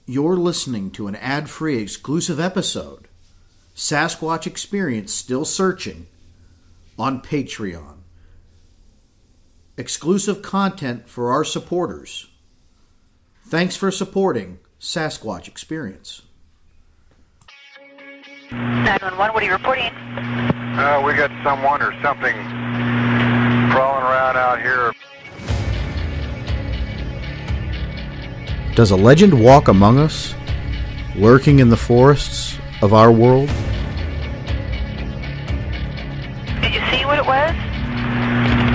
You're listening to an ad-free exclusive episode, Sasquatch Experience Still Searching, on Patreon. Exclusive content for our supporters. Thanks for supporting Sasquatch Experience. 911, what are you reporting? We got someone or something crawling around out here. Does a legend walk among us, lurking in the forests of our world? Did you see what it was?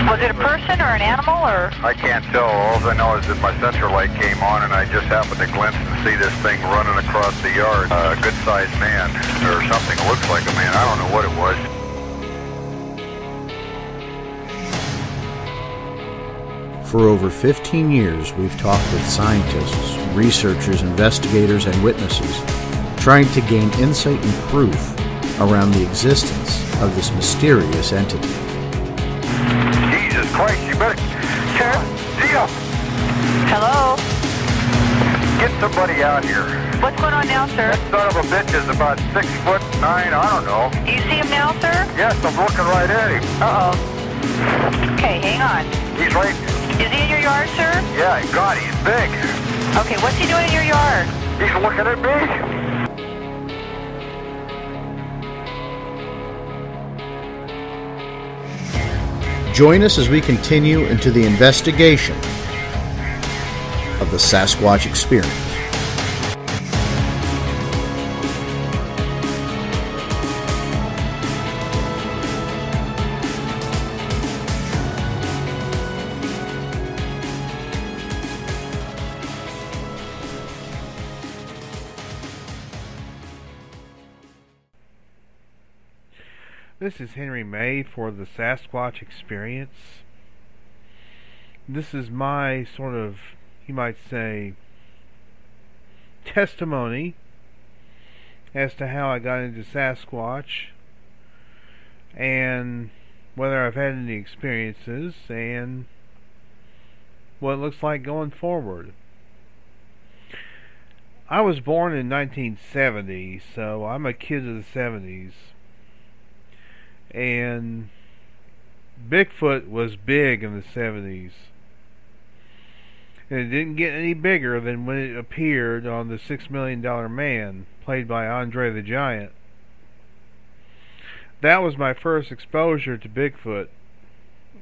Was it a person or an animal or? I can't tell. All I know is that my sensor light came on and I just happened to glimpse and see this thing running across the yard. A good-sized man, or something that looks like a man. I don't know what it was. For over 15 years, we've talked with scientists, researchers, investigators, and witnesses, trying to gain insight and proof around the existence of this mysterious entity. Jesus Christ, you better... Sir? Tia! Hello? Get somebody out here. What's going on now, sir? That son of a bitch is about 6'9", I don't know. Do you see him now, sir? Yes, I'm looking right at him. Uh-oh. Okay, hang on. He's right... Is he in your yard, sir? Yeah, God, he's big. Okay, what's he doing in your yard? He's looking at me. Join us as we continue into the investigation of the Sasquatch Experience. This is Henry May for the Sasquatch Experience. This is my sort of, you might say, testimony as to how I got into Sasquatch and whether I've had any experiences and what it looks like going forward. I was born in 1970, so I'm a kid of the 70s. And Bigfoot was big in the 70s. And it didn't get any bigger than when it appeared on the $6 Million Man, played by Andre the Giant. That was my first exposure to Bigfoot.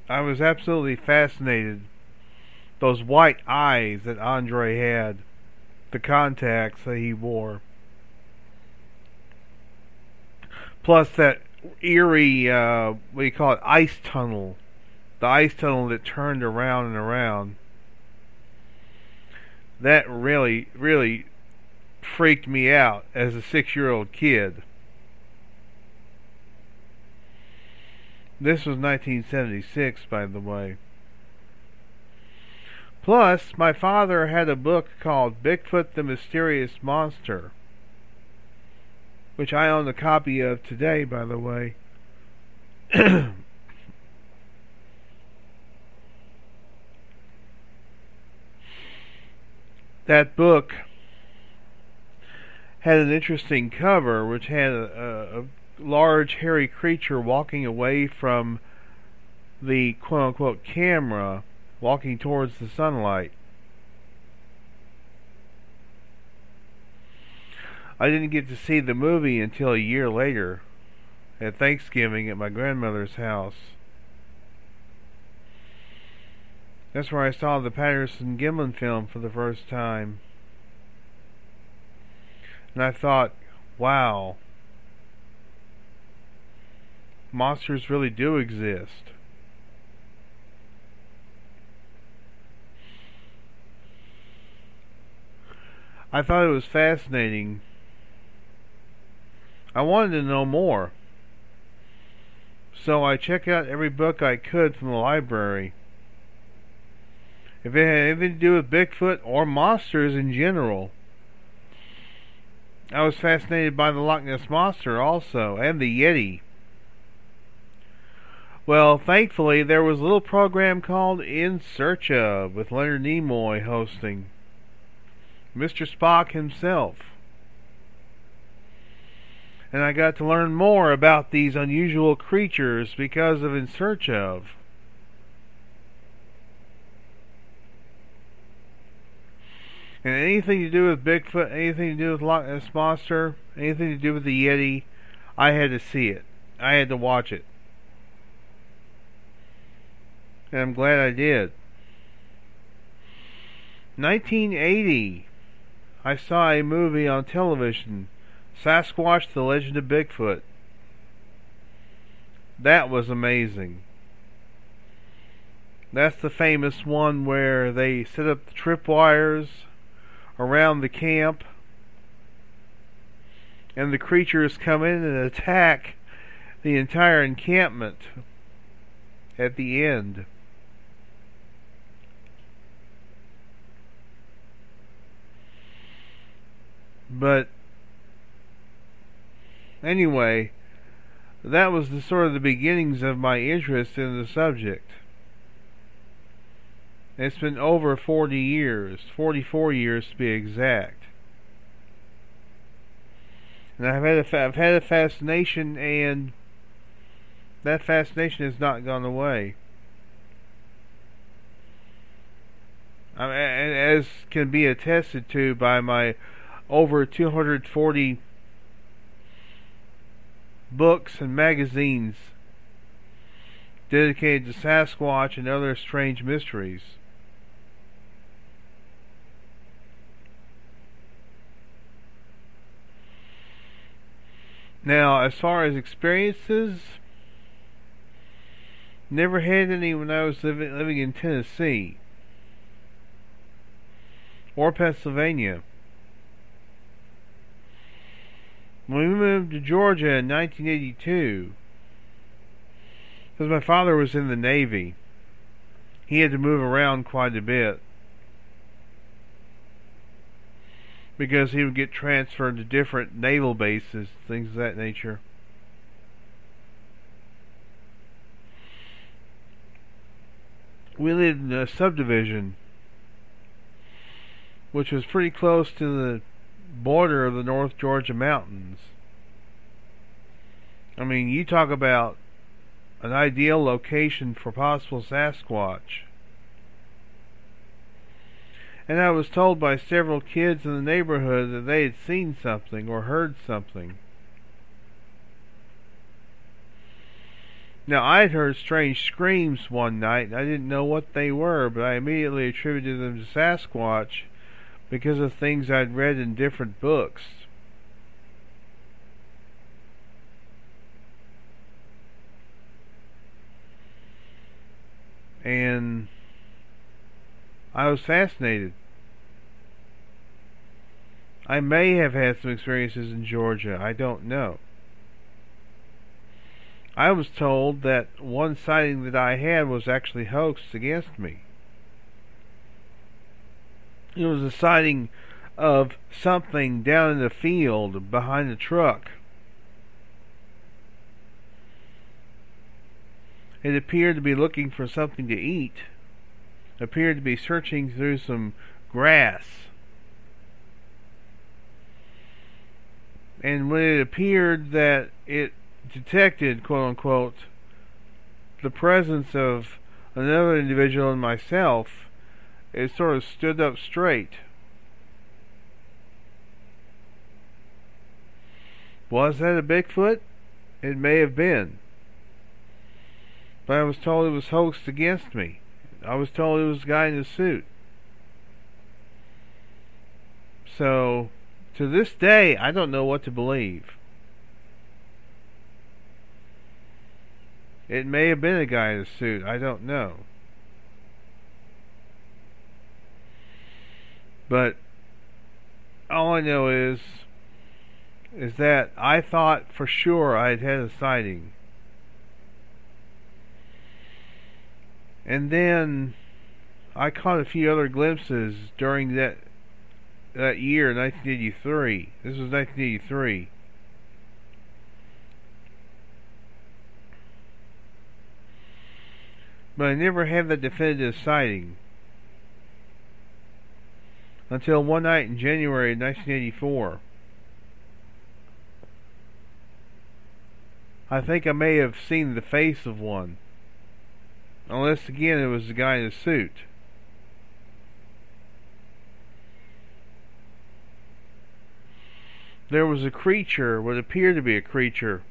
I was absolutely fascinated. Those white eyes that Andre had, the contacts that he wore. Plus that eerie, what do you call it, ice tunnel. The ice tunnel that turned around and around. That really, really freaked me out as a 6-year-old kid. This was 1976, by the way. Plus, my father had a book called Bigfoot the Mysterious Monster, which I own a copy of today, by the way. That book had an interesting cover, which had a large hairy creature walking away from the quote-unquote camera, walking towards the sunlight. I didn't get to see the movie until a year later, at Thanksgiving at my grandmother's house. That's where I saw the Patterson-Gimlin film for the first time. And I thought, wow, monsters really do exist. I thought it was fascinating. I wanted to know more. So I checked out every book I could from the library. If it had anything to do with Bigfoot or monsters in general. I was fascinated by the Loch Ness Monster also, and the Yeti. Well, thankfully, there was a little program called In Search Of, with Leonard Nimoy hosting. Mr. Spock himself. And I got to learn more about these unusual creatures because of In Search Of. And anything to do with Bigfoot, anything to do with Loch Ness Monster, anything to do with the Yeti, I had to see it. I had to watch it. And I'm glad I did. 1980, I saw a movie on television, Sasquatch, The Legend of Bigfoot. That was amazing. That's the famous one where they set up the tripwires around the camp, and the creatures come in and attack the entire encampment at the end. But anyway, that was the sort of the beginnings of my interest in the subject. It's been over 40 years, 44 years to be exact. And I've had a fascination, and that fascination has not gone away. And as can be attested to by my over 240 books and magazines dedicated to Sasquatch and other strange mysteries. Now, as far as experiences, never had any when I was living in Tennessee or Pennsylvania. When we moved to Georgia in 1982, because my father was in the Navy, he had to move around quite a bit because he would get transferred to different naval bases, things of that nature. We lived in a subdivision which was pretty close to the border of the North Georgia mountains. I mean, you talk about an ideal location for possible Sasquatch. And I was told by several kids in the neighborhood that they had seen something or heard something. Now, I had heard strange screams one night, and I didn't know what they were, but I immediately attributed them to Sasquatch because of things I'd read in different books. And I was fascinated. I may have had some experiences in Georgia, I don't know. I was told that one sighting that I had was actually hoaxed against me. It was a sighting of something down in the field behind the truck. It appeared to be looking for something to eat. It appeared to be searching through some grass. And when it appeared that it detected, quote unquote, the presence of another individual and myself, it sort of stood up straight. Was that a Bigfoot? It may have been. But I was told it was hoaxed against me. I was told it was a guy in a suit. So, to this day, I don't know what to believe. It may have been a guy in a suit. I don't know. But all I know is that I thought for sure I'd had a sighting. And then I caught a few other glimpses during that year, 1983. This was 1983. But I never had that definitive sighting. until one night in January of 1984. I think I may have seen the face of one. Unless, again, it was the guy in a suit. There was a creature, what appeared to be a creature.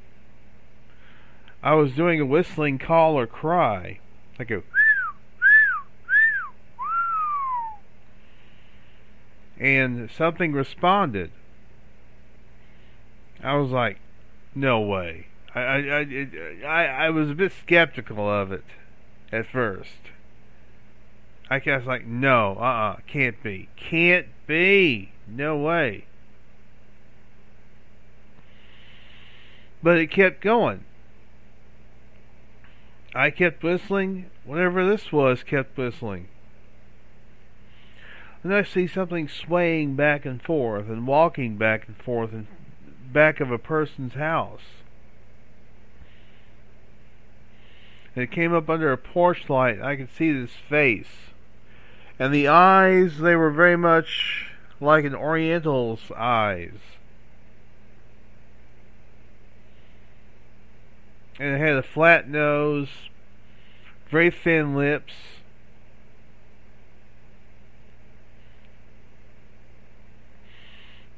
I was doing a whistling call or cry. Like a... And something responded. I was like, no way. I was a bit skeptical of it at first. I was like, no, can't be. Can't be. No way. But it kept going. I kept whistling. Whatever this was kept whistling. And I see something swaying back and forth and walking back and forth in back of a person's house. And it came up under a porch light. I could see this face. And the eyes, they were very much like an Oriental's eyes. And it had a flat nose, very thin lips.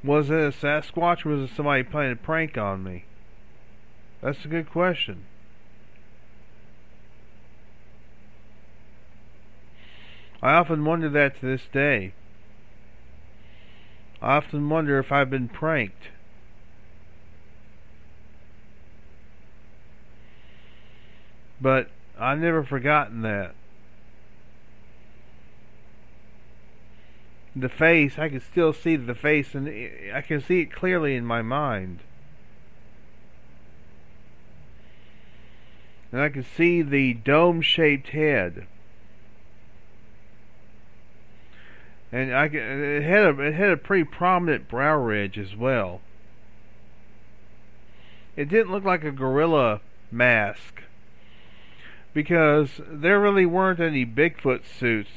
Was it a Sasquatch or was it somebody playing a prank on me? That's a good question. I often wonder that to this day. I often wonder if I've been pranked. But I've never forgotten that. The face, I can still see the face, and I can see it clearly in my mind. And I can see the dome-shaped head. And it had a pretty prominent brow ridge as well. It didn't look like a gorilla mask, because there really weren't any Bigfoot suits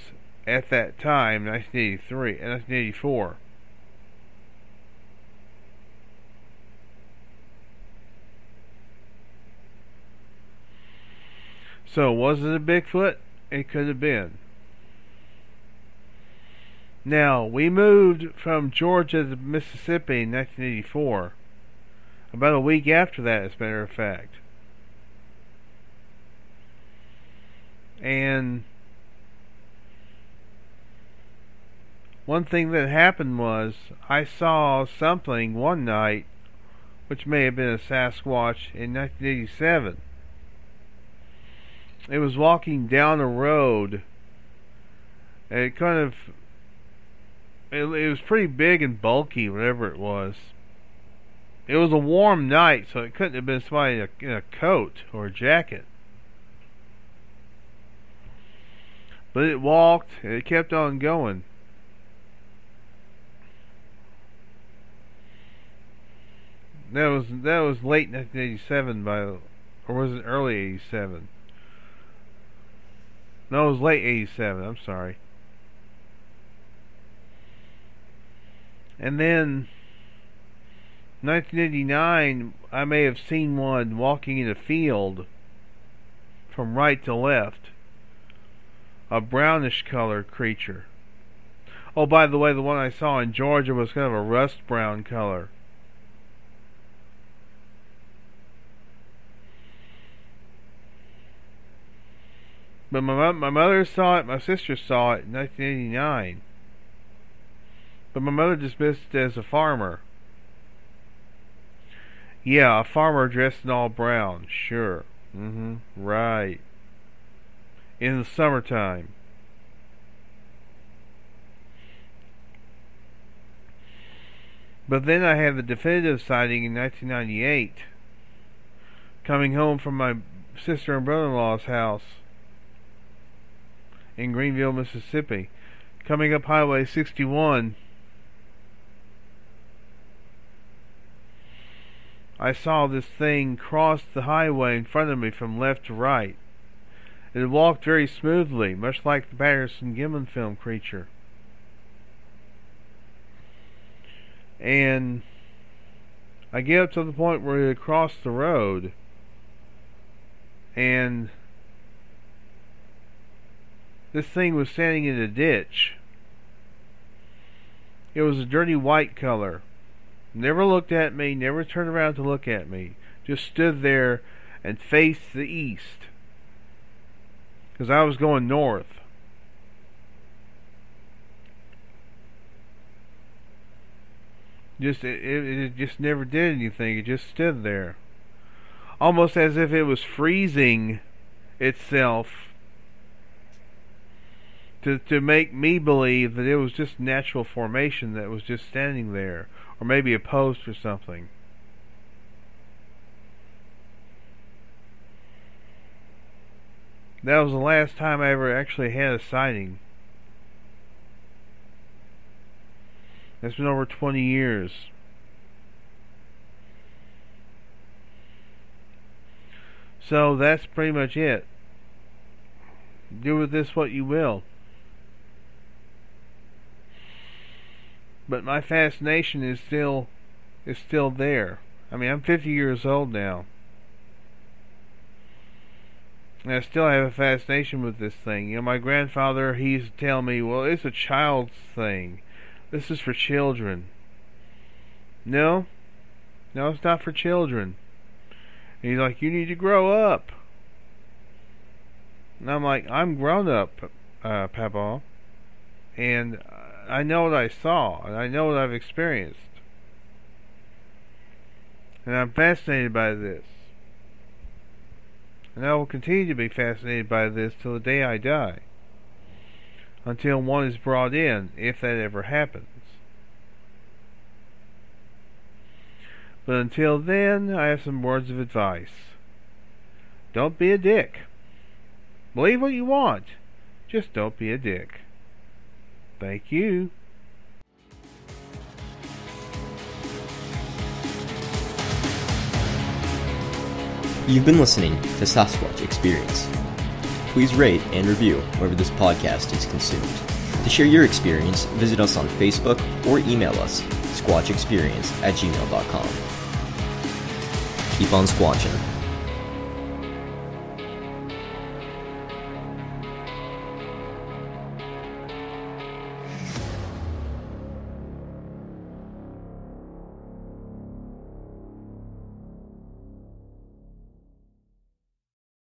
at that time, 1983 and 1984. So was it a Bigfoot? It could have been. Now, we moved from Georgia to Mississippi in 1984. About a week after that, as a matter of fact. And one thing that happened was I saw something one night, which may have been a Sasquatch, in 1987. It was walking down a road, and it kind of... It was pretty big and bulky, whatever it was. It was a warm night, so it couldn't have been somebody in a coat or a jacket. But it walked, and it kept on going. That was late 1987, or was it early 87? No, it was late 87. I'm sorry. And then 1989, I may have seen one walking in a field from right to left. A brownish colored creature. Oh, by the way, the one I saw in Georgia was kind of a rust brown color. But my mother saw it, my sister saw it in 1989. But my mother dismissed it as a farmer. Yeah, a farmer dressed in all brown. Sure. Right. In the summertime. But then I had the definitive sighting in 1998. Coming home from my sister and brother-in-law's house in Greenville, Mississippi. Coming up Highway 61, I saw this thing cross the highway in front of me from left to right. It walked very smoothly, much like the Patterson-Gimlin film creature. And I get up to the point where it crossed the road, and this thing was standing in a ditch. It was a dirty white color. Never looked at me, never turned around to look at me. Just stood there and faced the east, because I was going north. It just never did anything. It just stood there, almost as if it was freezing itself to make me believe that it was just natural formation that was just standing there, or maybe a post or something. That was the last time I ever actually had a sighting. It's been over 20 years. So that's pretty much it. Do with this what you will. But my fascination is still there. I mean, I'm 50 years old now, and I still have a fascination with this thing. You know, my grandfather, he used to tell me, well, it's a child's thing. This is for children. No, it's not for children. And he's like, you need to grow up. And I'm like, I'm grown up, Papa. And I know what I saw, and I know what I've experienced. And I'm fascinated by this. And I will continue to be fascinated by this till the day I die. Until one is brought in, if that ever happens. But until then, I have some words of advice. Don't be a dick. Believe what you want. Just don't be a dick. Thank you. You've been listening to Sasquatch Experience. Please rate and review wherever this podcast is consumed. To share your experience, visit us on Facebook or email us, squatchexperience@gmail.com. Keep on squatching.